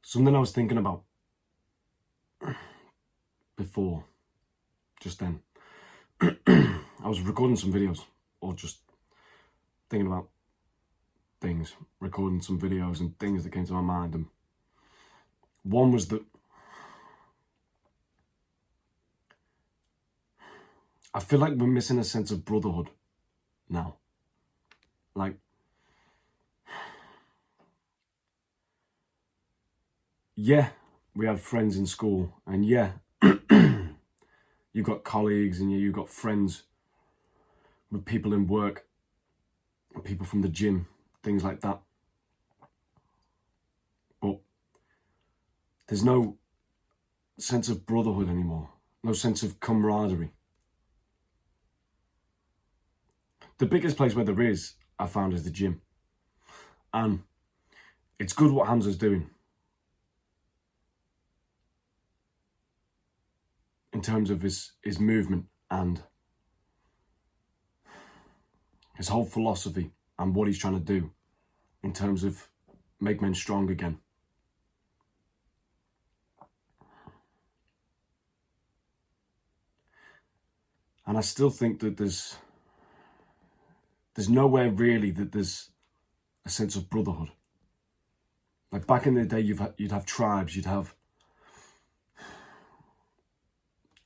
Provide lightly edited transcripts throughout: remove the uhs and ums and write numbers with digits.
Something I was thinking about before, just then. I was recording some videos, or just thinking about things, recording some videos and things that came to my mind. And one was that I feel like we're missing a sense of brotherhood now. Like, yeah, we had friends in school, and yeah, you've got colleagues, and yeah, you've got friends with people in work, and people from the gym, things like that. But there's no sense of brotherhood anymore, no sense of camaraderie. The biggest place where there is, I found, is the gym. And it's good what Hamza's doing in terms of his movement and his whole philosophy and what he's trying to do in terms of make men strong again. And I still think that there's nowhere really that there's a sense of brotherhood. Like back in the day, you'd have tribes, you'd have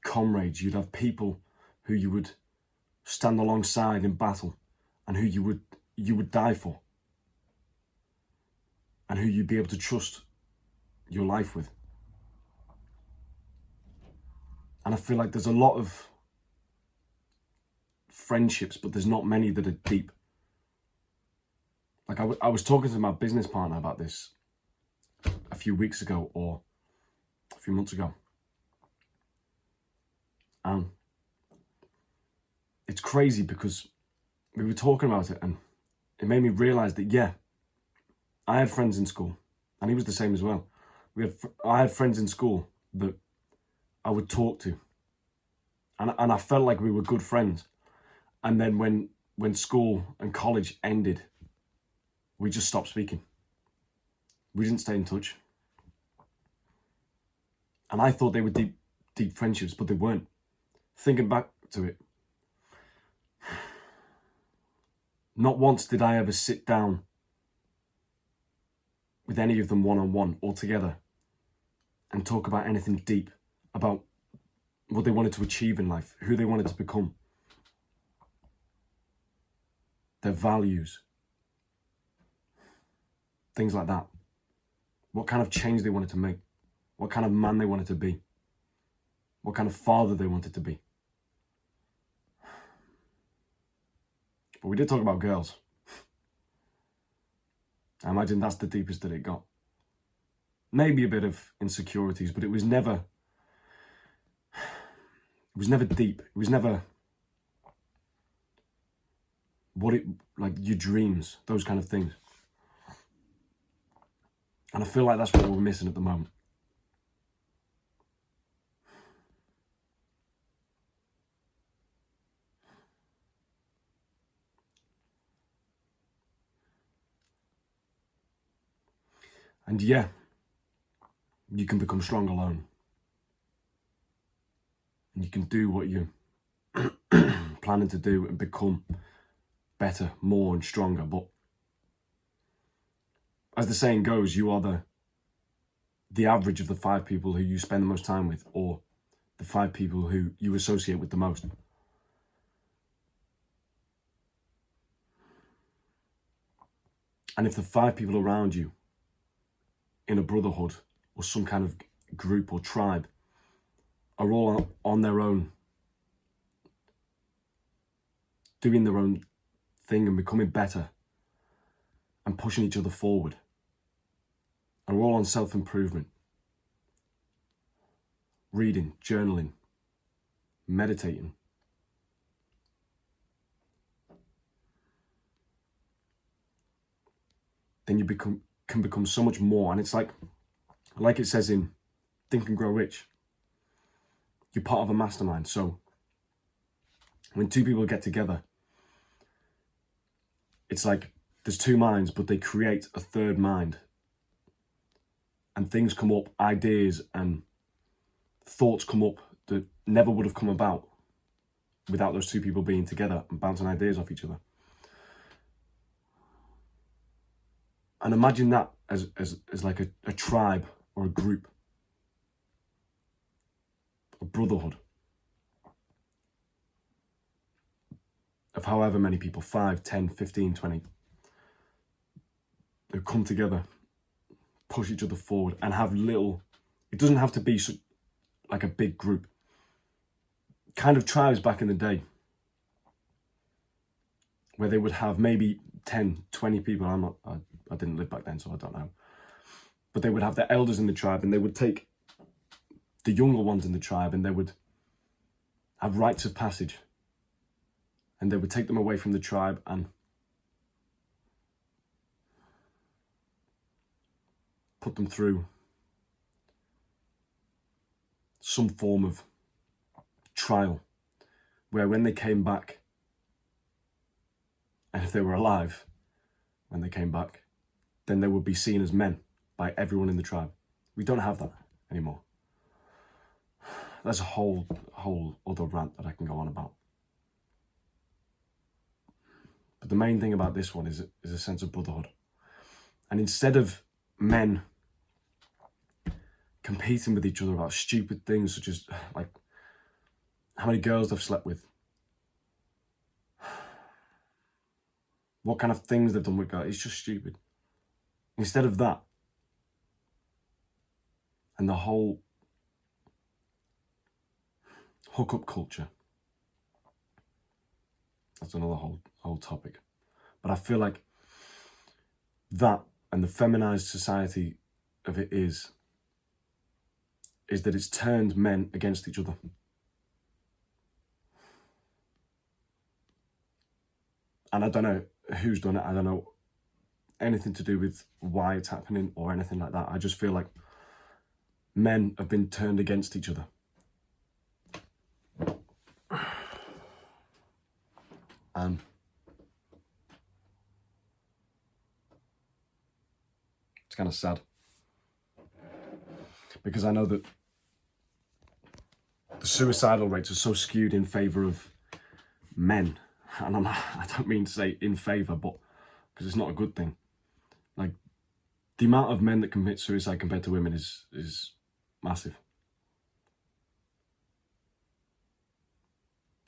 comrades, you'd have people who you would stand alongside in battle, and who you would die for, and who you'd be able to trust your life with. And I feel like there's a lot of friendships, but there's not many that are deep. Like I was talking to my business partner about this a few weeks ago, or a few months ago. And it's crazy because we were talking about it, and it made me realize that, yeah, I had friends in school, and he was the same as well. I had friends in school that I would talk to, and I felt like we were good friends. And then when school and college ended, we just stopped speaking. We didn't stay in touch. And I thought they were deep friendships, but they weren't. Thinking back to it, not once did I ever sit down with any of them one-on-one or together and talk about anything deep, about what they wanted to achieve in life, who they wanted to become, their values, things like that. What kind of change they wanted to make, what kind of man they wanted to be, what kind of father they wanted to be. But we did talk about girls. I imagine that's the deepest that it got. Maybe a bit of insecurities, but it was never deep. It was never like your dreams, those kind of things. And I feel like that's what we're missing at the moment. And yeah, you can become strong alone. And you can do what you're planning to do and become better, more and stronger. But as the saying goes, you are the average of the 5 people who you spend the most time with, or the 5 people who you associate with the most. And if the 5 people around you in a brotherhood or some kind of group or tribe are all on their own, doing their own thing and becoming better and pushing each other forward, and we're all on self-improvement, reading, journaling, meditating, then you can become so much more. And it's like it says in Think and Grow Rich, you're part of a mastermind. So when 2 people get together, it's like there's 2 minds, but they create a 3rd mind. and things come up, ideas and thoughts come up that never would have come about without those two people being together and bouncing ideas off each other. And imagine that as like a tribe or a group, a brotherhood of however many people, 5, 10, 15, 20, who come together, push each other forward and have little, it doesn't have to be like a big group. Kind of tribes back in the day where they would have maybe 10, 20 people. I didn't live back then, so I don't know. But they would have the elders in the tribe and they would take the younger ones in the tribe and they would have rites of passage. And they would take them away from the tribe and put them through some form of trial where when they came back, and if they were alive when they came back, then they would be seen as men by everyone in the tribe. We don't have that anymore. That's a whole other rant that I can go on about. But the main thing about this one is a sense of brotherhood. And instead of men competing with each other about stupid things such as like how many girls they've slept with, what kind of things they've done with girls, it's just stupid. Instead of that, and the whole hookup culture, that's another whole topic. But I feel like that and the feminized society of it is that it's turned men against each other. And I don't know who's done it. I don't know anything to do with why it's happening or anything like that. I just feel like men have been turned against each other. And it's kind of sad. Because I know that the suicidal rates are so skewed in favour of men. And I don't mean to say in favour, but because it's not a good thing. Like, the amount of men that commit suicide compared to women is massive.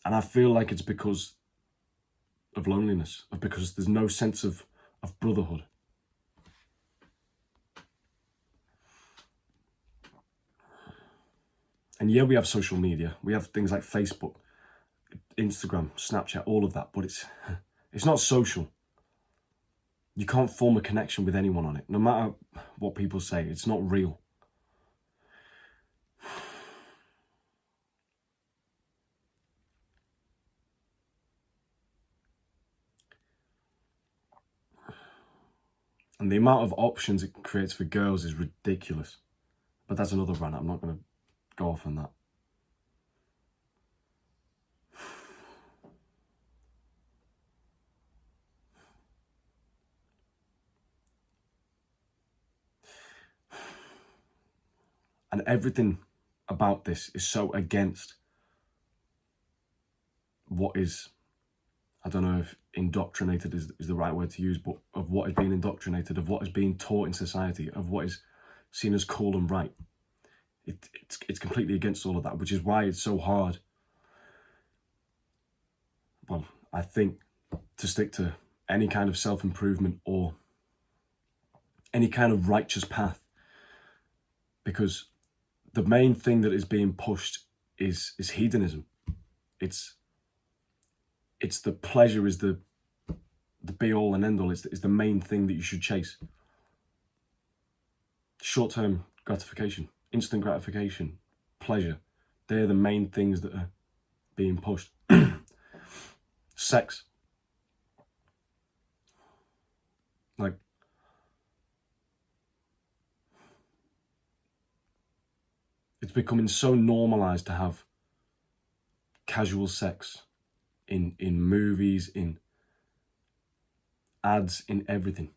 And I feel like it's because of loneliness, because there's no sense of brotherhood. And yeah, we have social media. We have things like Facebook, Instagram, Snapchat, all of that, but it's not social. You can't form a connection with anyone on it. No matter what people say, it's not real. And the amount of options it creates for girls is ridiculous. But that's another rant. I'm not going to go off on that. And everything about this is so against what is, I don't know if indoctrinated is the right word to use, but of what is being indoctrinated, of what is being taught in society, of what is seen as cool and right. It's completely against all of that, which is why it's so hard, well, I think, to stick to any kind of self-improvement or any kind of righteous path. Because the main thing that is being pushed is hedonism. It's the pleasure is the be-all and end-all. Is the main thing that you should chase. Short-term gratification, instant gratification, pleasure. They're the main things that are being pushed. Sex. Like, it's becoming so normalized to have casual sex in movies, in ads, in everything.